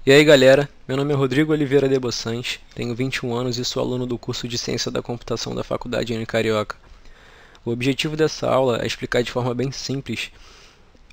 E aí galera, meu nome é Rodrigo Oliveira de Bossans, tenho 21 anos e sou aluno do curso de Ciência da Computação da Faculdade Unicarioca. O objetivo dessa aula é explicar de forma bem simples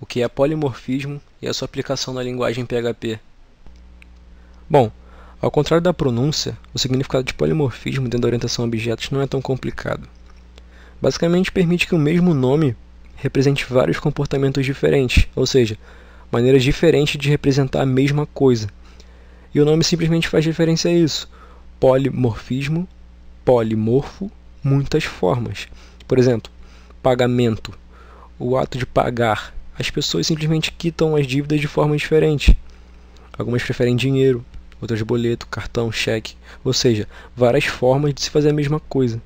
o que é polimorfismo e a sua aplicação na linguagem PHP. Bom, ao contrário da pronúncia, o significado de polimorfismo dentro da orientação a objetos não é tão complicado. Basicamente permite que o mesmo nome represente vários comportamentos diferentes, ou seja, maneiras diferentes de representar a mesma coisa. E o nome simplesmente faz referência a isso. Polimorfismo, polimorfo, muitas formas. Por exemplo, pagamento, o ato de pagar. As pessoas simplesmente quitam as dívidas de forma diferente. Algumas preferem dinheiro, outras boleto, cartão, cheque. Ou seja, várias formas de se fazer a mesma coisa.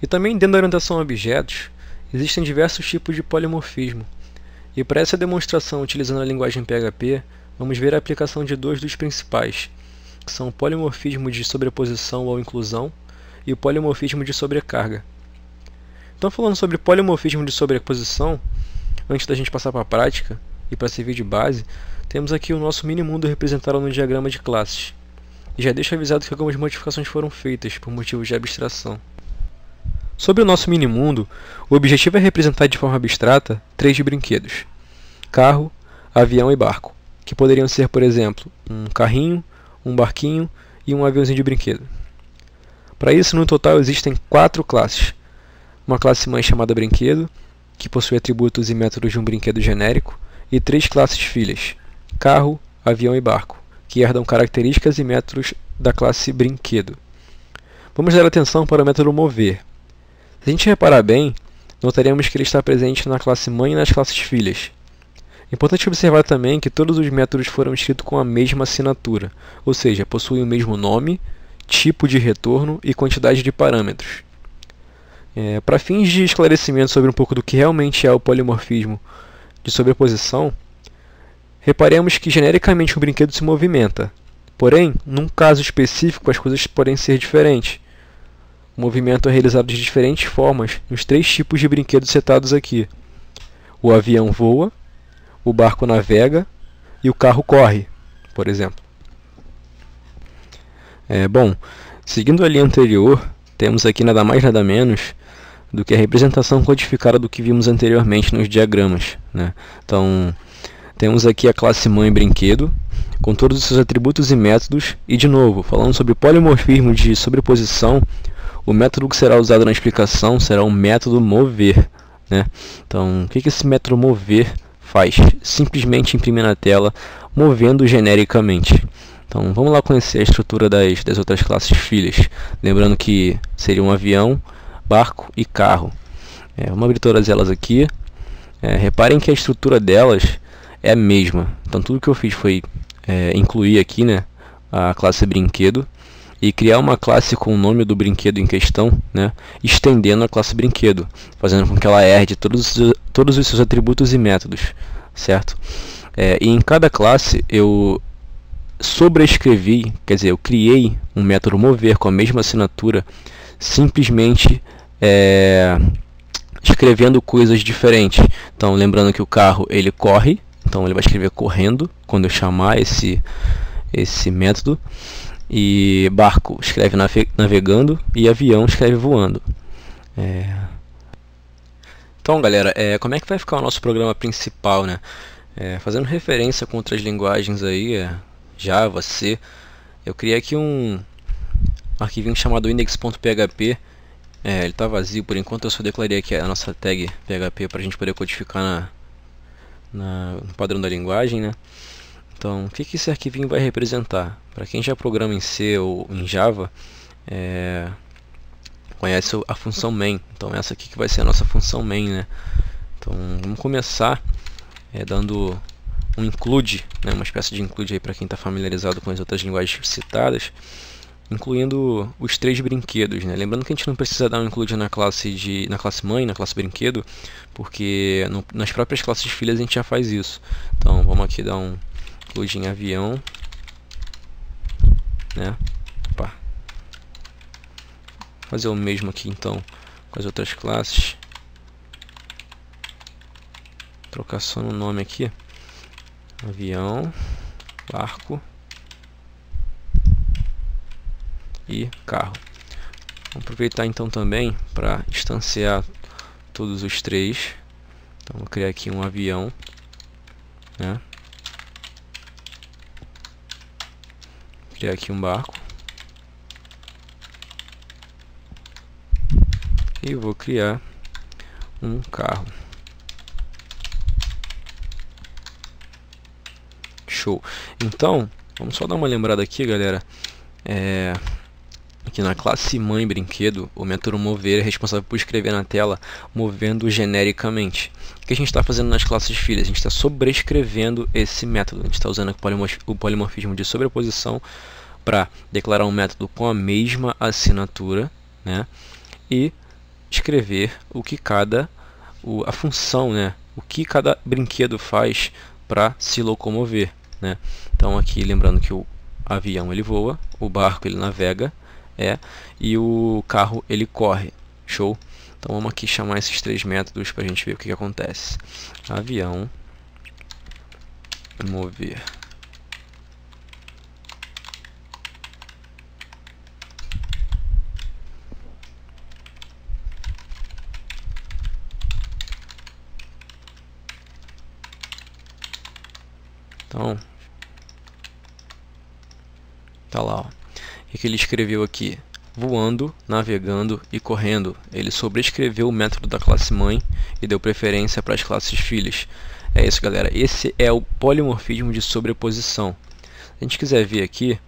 E também dentro da orientação a objetos, existem diversos tipos de polimorfismo. E para essa demonstração utilizando a linguagem PHP, vamos ver a aplicação de dois dos principais, que são o polimorfismo de sobreposição ou inclusão e o polimorfismo de sobrecarga. Então, falando sobre polimorfismo de sobreposição, antes da gente passar para a prática e para servir de base, temos aqui o nosso mini-mundo representado no diagrama de classes. E já deixo avisado que algumas modificações foram feitas por motivos de abstração. Sobre o nosso mini-mundo, o objetivo é representar de forma abstrata três brinquedos: carro, avião e barco, que poderiam ser, por exemplo, um carrinho, um barquinho e um aviãozinho de brinquedo. Para isso, no total existem 4 classes. Uma classe mãe chamada brinquedo, que possui atributos e métodos de um brinquedo genérico, e 3 classes filhas: carro, avião e barco, que herdam características e métodos da classe brinquedo. Vamos dar atenção para o método mover. Se a gente reparar bem, notaremos que ele está presente na classe mãe e nas classes filhas. É importante observar também que todos os métodos foram escritos com a mesma assinatura, ou seja, possuem o mesmo nome, tipo de retorno e quantidade de parâmetros. Para fins de esclarecimento sobre um pouco do que realmente é o polimorfismo de sobreposição, reparemos que genericamente o brinquedo se movimenta, porém, num caso específico as coisas podem ser diferentes. O movimento é realizado de diferentes formas nos 3 tipos de brinquedos setados aqui. O avião voa, o barco navega e o carro corre, por exemplo. Bom, seguindo a linha anterior, temos aqui nada mais nada menos do que a representação codificada do que vimos anteriormente nos diagramas, né? Então, temos aqui a classe mãe brinquedo, com todos os seus atributos e métodos, e de novo, falando sobre polimorfismo de sobreposição, o método que será usado na explicação será o método mover, né? Então, o que esse método mover faz? Simplesmente imprimir na tela, movendo genericamente. Então, vamos lá conhecer a estrutura das outras classes filhas. Lembrando que seria um avião, barco e carro. Vamos abrir todas elas aqui. Reparem que a estrutura delas é a mesma. Então, tudo que eu fiz foi incluir aqui, né, a classe brinquedo e criar uma classe com o nome do brinquedo em questão, né, estendendo a classe brinquedo, fazendo com que ela herde todos os seus atributos e métodos, certo? E em cada classe eu sobrescrevi, quer dizer, eu criei um método mover com a mesma assinatura, simplesmente escrevendo coisas diferentes. Então, lembrando que o carro ele corre, então ele vai escrever correndo quando eu chamar esse método. E barco escreve navegando e avião escreve voando. Então, galera, como é que vai ficar o nosso programa principal, né? Fazendo referência com outras linguagens aí, Java, C, eu criei aqui um arquivinho chamado index.php. Ele está vazio por enquanto, eu só declarei aqui a nossa tag PHP para a gente poder codificar no padrão da linguagem, né? Então, o que esse arquivinho vai representar? Para quem já programa em C ou em Java, conhece a função main. Então, essa aqui que vai ser a nossa função main, né? Então, vamos começar dando um include, né? Uma espécie de include aí para quem está familiarizado com as outras linguagens citadas, incluindo os 3 brinquedos, né? Lembrando que a gente não precisa dar um include na classe mãe, na classe brinquedo, porque nas próprias classes filhas a gente já faz isso. Então, vamos aqui dar um include em avião, né? Opa. Fazer o mesmo aqui então com as outras classes. Trocar só no nome aqui. Avião. barco e carro. Vamos aproveitar então também para instanciar todos os três. Então vou criar aqui um avião, né? Criar aqui um barco e vou criar um carro. Show. Então vamos só dar uma lembrada aqui, galera. Aqui na classe mãe brinquedo, o método mover é responsável por escrever na tela movendo genericamente. O que a gente está fazendo nas classes filhas? A gente está sobrescrevendo esse método. A gente está usando o polimorfismo de sobreposição para declarar um método com a mesma assinatura, né? E escrever o que a função, né? O que cada brinquedo faz para se locomover, né? Então aqui lembrando que o avião ele voa, o barco ele navega, e o carro ele corre. Show? Então vamos aqui chamar esses três métodos para a gente ver o que acontece. Avião mover. Então tá lá, ó. O que ele escreveu aqui? Voando, navegando e correndo. Ele sobrescreveu o método da classe mãe e deu preferência para as classes filhas. É isso, galera. Esse é o polimorfismo de sobreposição. Se a gente quiser ver aqui,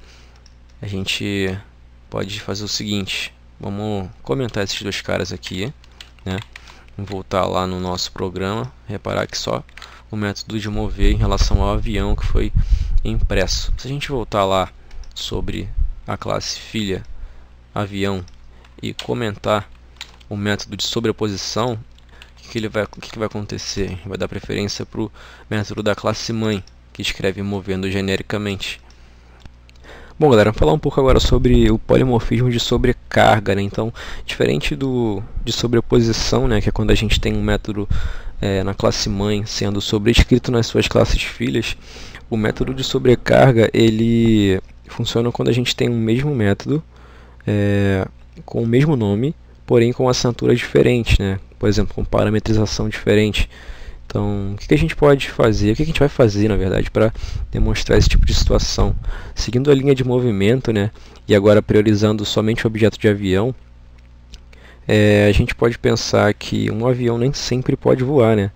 a gente pode fazer o seguinte. Vamos comentar esses dois caras aqui, né? Vamos voltar lá no nosso programa. Reparar que só o método de mover em relação ao avião que foi impresso. Se a gente voltar lá sobre a classe filha avião e comentar o método de sobreposição, o que vai acontecer? Vai dar preferência para o método da classe mãe, que escreve movendo genericamente. Bom, galera, vamos falar um pouco agora sobre o polimorfismo de sobrecarga, né? Então, diferente de sobreposição, né, que é quando a gente tem um método na classe mãe sendo sobrescrito nas suas classes filhas, o método de sobrecarga ele funciona quando a gente tem um mesmo método com o mesmo nome, porém com assinaturas diferentes, né? Por exemplo, com parametrização diferente. Então, o que a gente pode fazer, o que a gente vai fazer, na verdade, para demonstrar esse tipo de situação? Seguindo a linha de movimento, né, e agora priorizando somente o objeto de avião, a gente pode pensar que um avião nem sempre pode voar, né?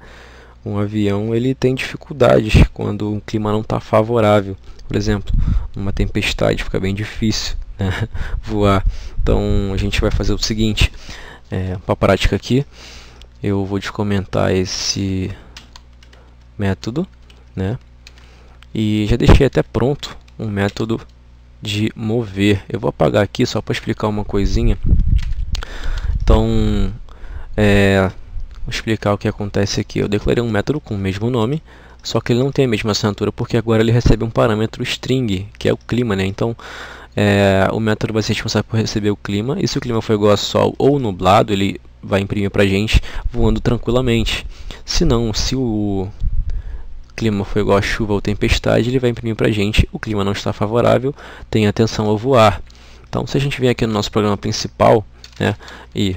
Um avião ele tem dificuldades quando o clima não está favorável. Por exemplo, numa tempestade fica bem difícil, né, voar. Então a gente vai fazer o seguinte, para a prática aqui, eu vou descomentar esse método, né, e já deixei até pronto um método de mover. Eu vou apagar aqui só para explicar uma coisinha. Então, vou explicar o que acontece aqui. Eu declarei um método com o mesmo nome, só que ele não tem a mesma assinatura porque agora ele recebe um parâmetro string, que é o clima, né? Então, o método vai ser responsável por receber o clima, e se o clima for igual a sol ou nublado, ele vai imprimir para a gente voando tranquilamente. Se não, se o clima for igual a chuva ou tempestade, ele vai imprimir para a gente o clima não está favorável, tenha atenção ao voar. Então, se a gente vier aqui no nosso programa principal, né, e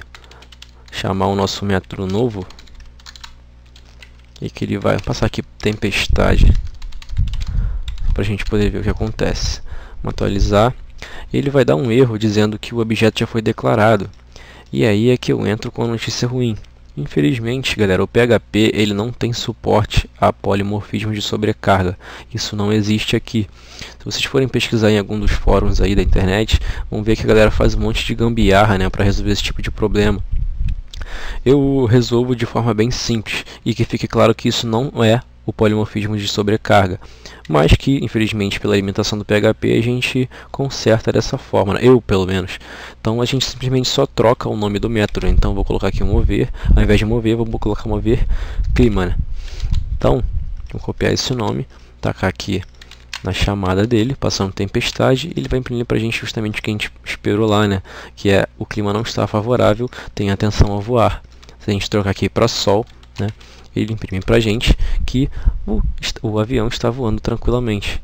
chamar o nosso método novo, e que ele vai passar aqui tempestade, para a gente poder ver o que acontece. Vamos atualizar. Ele vai dar um erro dizendo que o objeto já foi declarado. E aí é que eu entro com a notícia ruim. Infelizmente, galera, o PHP ele não tem suporte a polimorfismo de sobrecarga. Isso não existe aqui. Se vocês forem pesquisar em algum dos fóruns aí da internet, vão ver que a galera faz um monte de gambiarra, né, para resolver esse tipo de problema. Eu resolvo de forma bem simples, e que fique claro que isso não é o polimorfismo de sobrecarga, mas que, infelizmente, pela limitação do PHP, a gente conserta dessa forma, né? Eu, pelo menos. Então, a gente simplesmente só troca o nome do método. Então, vou colocar aqui um mover, ao invés de mover, vou colocar mover clima, né? Então, vou copiar esse nome, tacar aqui na chamada dele, passando tempestade, e ele vai imprimir para a gente justamente o que a gente esperou lá, né? Que é o clima não está favorável, tenha atenção ao voar. Se a gente trocar aqui para sol, né, ele imprime para a gente que o avião está voando tranquilamente.